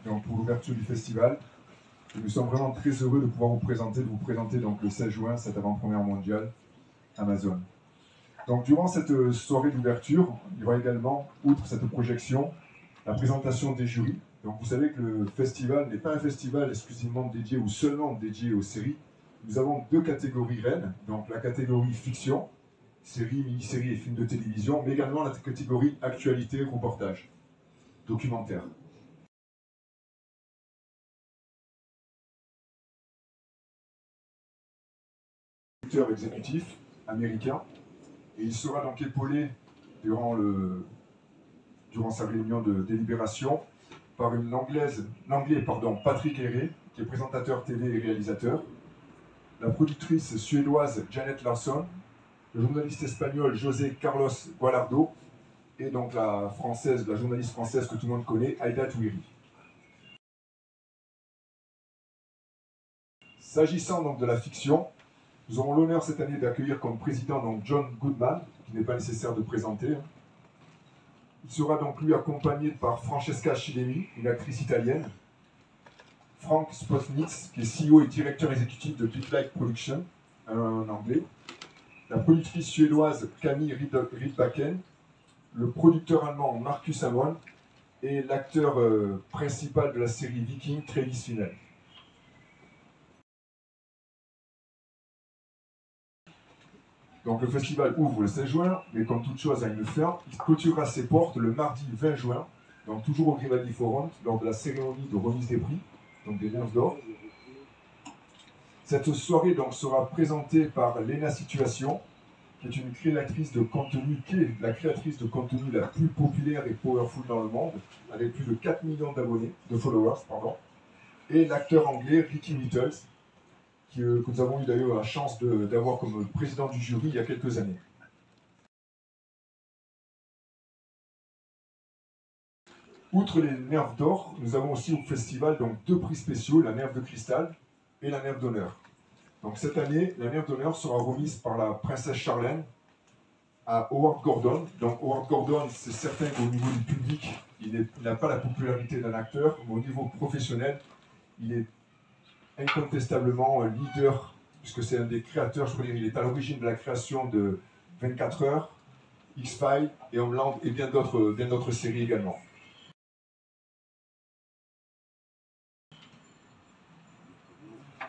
donc, pour l'ouverture du festival. Et nous sommes vraiment très heureux de pouvoir de vous présenter donc, le 16 juin, cette avant-première mondiale Amazon. Donc, durant cette soirée d'ouverture, il y aura également, outre cette projection, la présentation des jurys. Donc, vous savez que le festival n'est pas un festival exclusivement dédié ou seulement dédié aux séries. Nous avons deux catégories reines, donc la catégorie fiction, séries, mini-séries et films de télévision, mais également la catégorie actualité, reportage, documentaire. Exécutif américain, et il sera donc épaulé durant sa réunion de délibération par l'anglais Patrick Herré, qui est présentateur TV et réalisateur, la productrice suédoise Janet Larsson, le journaliste espagnol José Carlos Gualardo, et donc la journaliste française que tout le monde connaît, Aïda Touiri. S'agissant donc de la fiction, nous aurons l'honneur cette année d'accueillir comme président donc John Goodman, qui n'est pas nécessaire de présenter. Il sera donc lui accompagné par Francesca Chilemi, une actrice italienne, Frank Spotnitz, qui est CEO et directeur exécutif de Big Light Production, en anglais, la productrice suédoise Camille Rydbacken, le producteur allemand Marcus Amon et l'acteur principal de la série Viking, Travis Finney. Donc le festival ouvre le 16 juin, mais comme toute chose a une fin, il clôturera ses portes le mardi 20 juin, donc toujours au Grimaldi Forum, lors de la cérémonie de remise des prix, donc des Lions d'Or. Cette soirée donc sera présentée par Lena Situation, qui est une créatrice de contenu, qui est la créatrice de contenu la plus populaire et powerful dans le monde, avec plus de 4 millions d'abonnés, de followers, pardon, et l'acteur anglais Ricky Littles, que nous avons eu d'ailleurs la chance d'avoir comme président du jury il y a quelques années. Outre les Nerfs d'or, nous avons aussi au festival donc, deux prix spéciaux, la Nerf de cristal et la Nerf d'honneur. Donc cette année, la Nerf d'honneur sera remise par la princesse Charlène à Howard Gordon. Donc Howard Gordon, c'est certain qu'au niveau du public, il n'a pas la popularité d'un acteur, mais au niveau professionnel, il est incontestablement leader, puisque c'est un des créateurs, je crois qu'il est à l'origine de la création de 24 heures, X-Files et Homeland et bien d'autres séries également.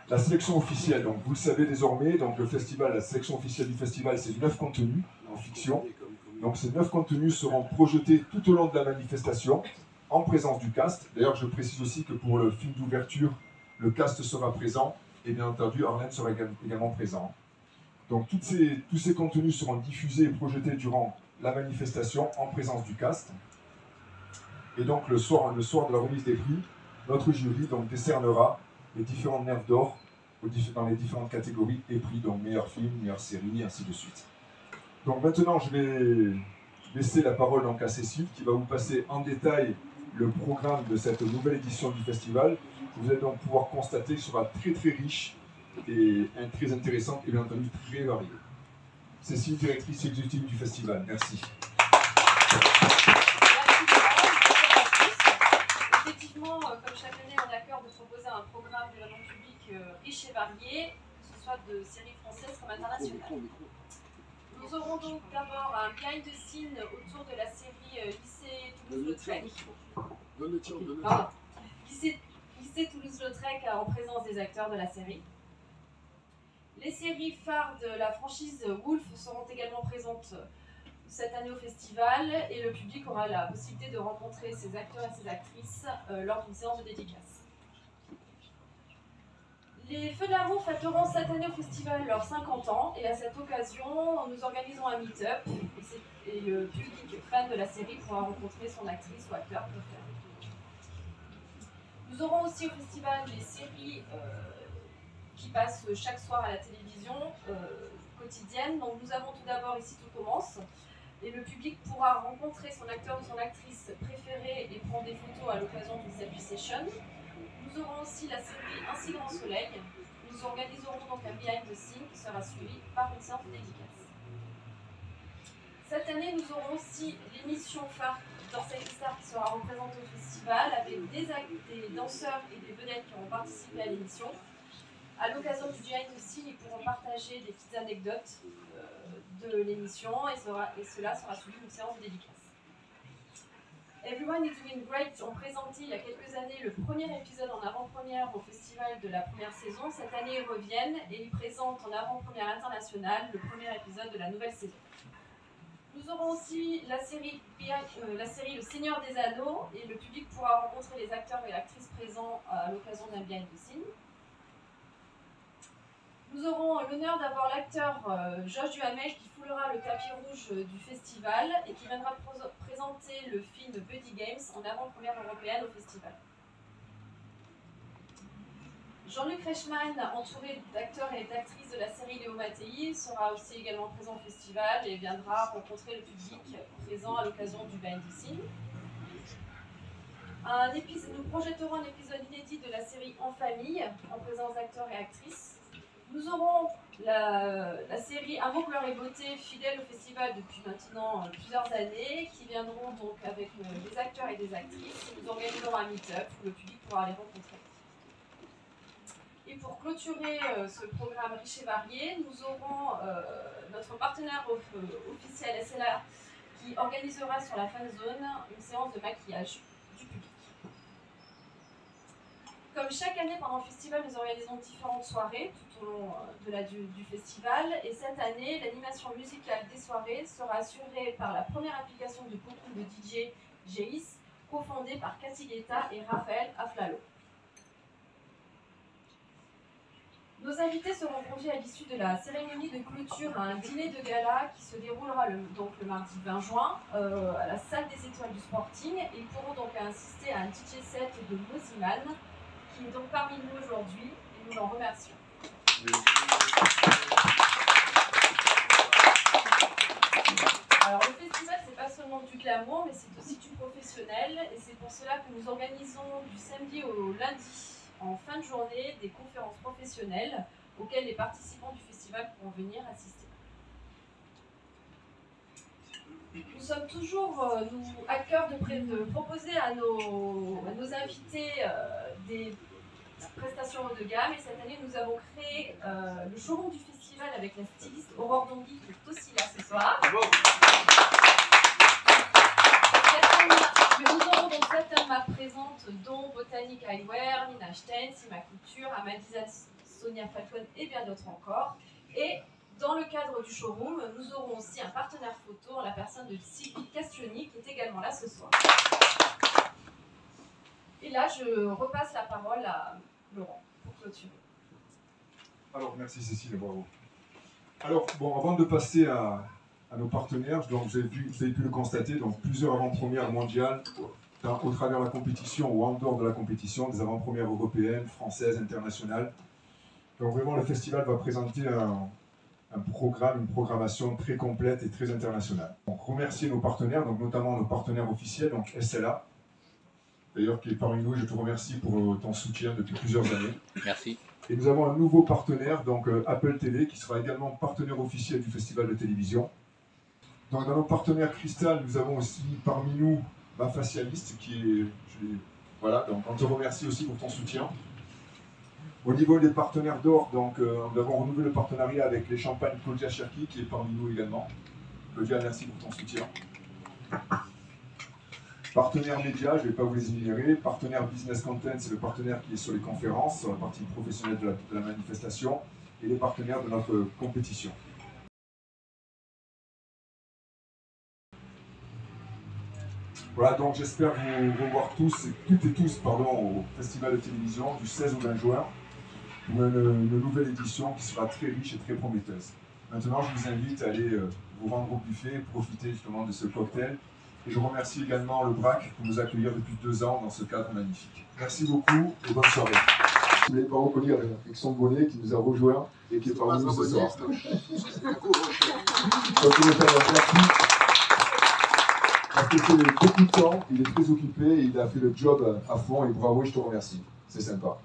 La sélection officielle, donc vous le savez désormais, donc le festival, la sélection officielle du festival, c'est 9 contenus en fiction. Donc ces 9 contenus seront projetés tout au long de la manifestation, en présence du cast. D'ailleurs, je précise aussi que pour le film d'ouverture, le cast sera présent, et bien entendu, Arlène sera également présent. Donc tous ces contenus seront diffusés et projetés durant la manifestation, en présence du cast. Et donc le soir de la remise des prix, notre jury donc, décernera les différentes Nerfs d'or dans les différentes catégories et prix, donc meilleur film, meilleure série, ainsi de suite. Donc maintenant, je vais laisser la parole donc, à Cécile, qui va vous passer en détail le programme de cette nouvelle édition du festival. Vous allez donc pouvoir constater qu'il sera très très riche et très intéressant et bien entendu très varié. Cécile, directrice exécutive du festival, merci. Effectivement, comme chaque année, on a à cœur de proposer un programme d'événements publics riche et varié, que ce soit de séries françaises comme internationales. Nous aurons donc d'abord un behind the scene autour de la série Lycée Toulouse-Lautrec. Lycée Toulouse-Lautrec en présence des acteurs de la série. Les séries phares de la franchise Wolf seront également présentes cette année au festival et le public aura la possibilité de rencontrer ses acteurs et ses actrices lors d'une séance de dédicace. Les Feux de l'amour fêteront cette année au festival leurs 50 ans et à cette occasion, nous organisons un meet-up et le public fan de la série pourra rencontrer son actrice ou acteur préféré. Nous aurons aussi au festival les séries qui passent chaque soir à la télévision quotidienne. Donc nous avons tout d'abord Ici tout commence. Et le public pourra rencontrer son acteur ou son actrice préférée et prendre des photos à l'occasion d'une selfie session. Nous aurons aussi la série Ainsi grand soleil. Nous organiserons donc un behind the scene qui sera suivi par une séance de dédicace. Cette année, nous aurons aussi l'émission phare Dorsey Star qui sera représenté au festival avec des danseurs et des vedettes qui auront participé à l'émission. À l'occasion du behind the scene, ils pourront partager des petites anecdotes de l'émission et cela sera suivi d'une séance de dédicace. Everyone is Doing Great ont présenté il y a quelques années le premier épisode en avant-première au festival de la première saison. Cette année, ils reviennent et ils présentent en avant-première internationale le premier épisode de la nouvelle saison. Nous aurons aussi la série Le Seigneur des Anneaux et le public pourra rencontrer les acteurs et actrices présents à l'occasion d'un behind the scene. Nous aurons l'honneur d'avoir l'acteur Josh Duhamel qui foulera le tapis rouge du festival et qui viendra présenter le film Buddy Games en avant-première européenne au festival. Jean-Luc Reichmann, entouré d'acteurs et d'actrices de la série Léo Mattei, sera aussi également présent au festival et viendra rencontrer le public présent à l'occasion du behind the scene. Nous projetterons un épisode inédit de la série En Famille, en présence d'acteurs et actrices. Nous aurons la série Amour, gloire et beauté, fidèle au festival depuis maintenant plusieurs années, qui viendront donc avec des acteurs et des actrices. Nous organiserons un meet-up où le public pourra les rencontrer. Et pour clôturer ce programme riche et varié, nous aurons notre partenaire officiel SLA qui organisera sur la fan zone une séance de maquillage du public. Comme chaque année pendant le festival, nous organisons différentes soirées tout au long du festival. Et cette année, l'animation musicale des soirées sera assurée par la première application de contrôle de DJ GEIS, cofondée par Cathy Guetta et Raphaël Aflalo. Nos invités seront conviés à l'issue de la cérémonie de clôture à un dîner de gala qui se déroulera le mardi 20 juin à la salle des étoiles du Sporting. Et ils pourront donc assister à un DJ set de Moziman, qui est donc parmi nous aujourd'hui, et nous l'en remercions. Alors le festival, c'est pas seulement du glamour, mais c'est aussi du professionnel, et c'est pour cela que nous organisons du samedi au lundi, en fin de journée, des conférences professionnelles auxquelles les participants du festival pourront venir assister. Nous sommes toujours à cœur de proposer à nos invités des prestations haut de gamme, et cette année nous avons créé le showroom du festival avec la styliste Aurore Dongui qui est aussi là ce soir. Nous aurons donc 7 marques présentes dont Botanic Eyewear, Nina Stein, Sima Couture, Amadisa, Sonia Falcon et bien d'autres encore. Et dans le cadre du showroom, nous aurons aussi un partenaire photo en la personne de Sylvie Castioni qui est également là ce soir. Et là, je repasse la parole à Laurent pour clôturer. Alors, merci Cécile, bravo. Alors, bon, avant de passer à nos partenaires, donc vous avez pu le constater, donc plusieurs avant-premières mondiales au travers de la compétition ou en dehors de la compétition, des avant-premières européennes, françaises, internationales. Donc vraiment, le festival va présenter un programme, une programmation très complète et très internationale. Donc remercier nos partenaires, donc notamment nos partenaires officiels, donc SLA, d'ailleurs qui est parmi nous, je te remercie pour ton soutien depuis plusieurs années. Merci. Et nous avons un nouveau partenaire, donc Apple TV, qui sera également partenaire officiel du festival de télévision. Donc dans nos partenaires Crystal, nous avons aussi parmi nous ma facialiste, qui est... voilà, donc on te remercie aussi pour ton soutien. Au niveau des partenaires d'or, donc nous avons renouvelé le partenariat avec les champagnes Claudia Cherki, qui est parmi nous également. Claudia, merci pour ton soutien. Partenaires médias, je ne vais pas vous les énumérer. Partenaire business content, c'est le partenaire qui est sur les conférences, sur la partie professionnelle de la manifestation, et les partenaires de notre compétition. Voilà, donc j'espère vous revoir toutes et tous, au Festival de télévision du 16 au 20 juin pour une nouvelle édition qui sera très riche et très prometteuse. Maintenant, je vous invite à aller vous rendre au buffet, profiter justement de ce cocktail. Et je remercie également le BRAC pour nous accueillir depuis 2 ans dans ce cadre magnifique. Merci beaucoup et bonne soirée. Vous n'avez pas reconnu Alexandre Bonnet qui nous a rejoint et qui est parmi nous ce soir. Parce que c'est beaucoup de temps, il est très occupé, il a fait le job à fond et bravo, je te remercie. C'est sympa.